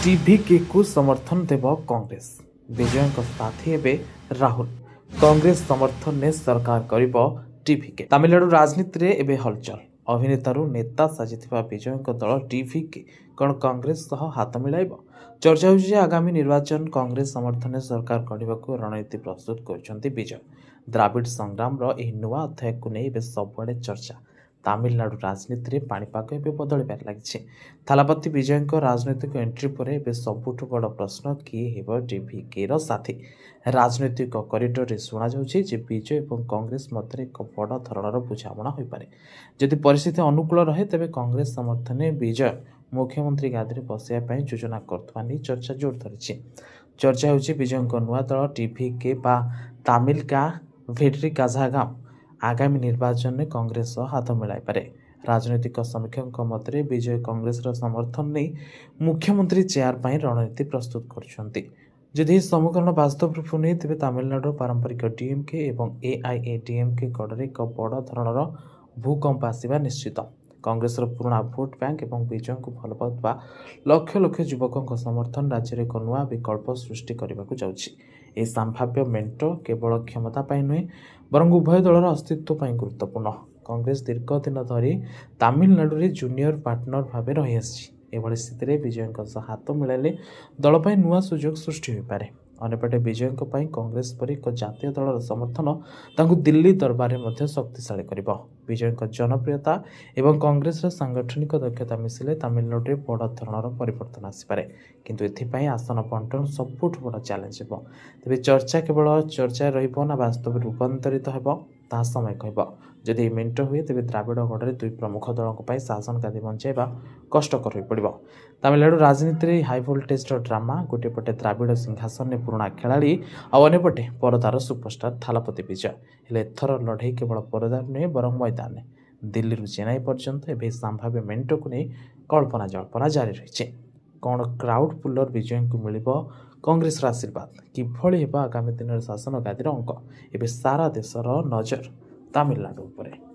TVK को समर्थन देव कांग्रेस विजय साथी हेबे राहुल कांग्रेस समर्थन ने सरकार करिब टीवीके तमिलनाडु राजनीति रे एबे हलचल अभिनेतारू नेता साजिथिबा विजय दल टीवीके कौन कांग्रेस सह हाथ मिलाइब चर्चा होउछि आगामी निर्वाचन कांग्रेस समर्थन ने सरकार गढ़िबाकू रणनीति प्रस्तुत करिसेंति विजय द्राविड संग्राम रो एही नुआ अध्याय को नै एबे सबुआडे चर्चा तमिलनाडु राजनीति रे पाणीपाग एबे बदलिबार लागिछि थालापति विजय राजनैतिक एंट्री पर एबे सबुठु बड़ प्रश्न किए हेब टीवीके रो साथी राजनैतिक करिडोर रे सुना जाउछि जे विजय और कांग्रेस मध्य एक बड़ धरणर बुझामणा होई पारे जदि परिस्थिति अनुकूल रहे तेबे कांग्रेस समर्थन विजय मुख्यमंत्री गादी बसैया पई योजना करथुवा नै चर्चा जोर धरिछि चर्चा होउछि विजय नुआ दल टीवीके बा तमिल का भेट्री काझागाम आगामी निर्वाचन में कांग्रेस हाथ मिलाई पारे राजनैतिक समीक्षक मते विजय कांग्रेस समर्थन नहीं मुख्यमंत्री चेयर पर रणनीति प्रस्तुत कर समीकरण वास्तव रूप नहीं तेज तमिलनाडु पारंपरिक डीएमके और एआईएडीएमके गढ़ एक बड़ धरणर भूकंप आसवा निश्चित कांग्रेस पुराना भोट बैंक और विजय को भल पाउवा लक्ष लक्ष युवकों समर्थन राज्य में एक नुआ विकल्प सृष्टि करने को जाउछि संभाव्य मेंट केवल क्षमता नुहे बरं उभय दलर अस्तित्व गुरुत्वपूर्ण कांग्रेस दीर्घ दिन धरी तमिलनाडु रे जूनियर पार्टनर भाव रही आसी स्थिति विजय हाथ मिलाइले दल पर नुआ सुजोग सृष्टि हो पारे अंपटे विजय कांग्रेस पर एक जातीय दलर समर्थन दिल्ली दरबार में शक्तिशाली कर विजय जनप्रियता एवं कांग्रेस सांगठनिक दक्षता मिसिले तमिलनाडु में बड़ धरणर परिवर्तन आसपे किंतु एथिपाई आसन बंटन सबुठ बड़ चैलेंज हो तेज चर्चा केवल चर्चा रहा वास्तव रूपांतरित हो समय कह जदि मेंट हुए तेज द्राविड़ गढ़ दुई प्रमुख दलों शासन गादी बंचाइबा कष्टकर हो पड़ तमिलनाडु राजनीति में हाई भोल्टेज ड्रामा गोटे पटे द्राविड़ सिंहासन में पुराणा खेलाड़ी अंपटे परदार सुपरस्टार थालापति विजय हेले एथर लड़े केवल परदार नुहे बरं मैदान में दिल्ली चेन्नई पर्यंत एवं संभाव्य मेंट को नहीं कल्पना जल्पना जारी रही कौन क्राउड पुलर विजय को मिल कांग्रेस आशीर्वाद किभली आगामी दिन शासन गादी अंक एवं सारा देशर नजर तमिलनाडु उपरे।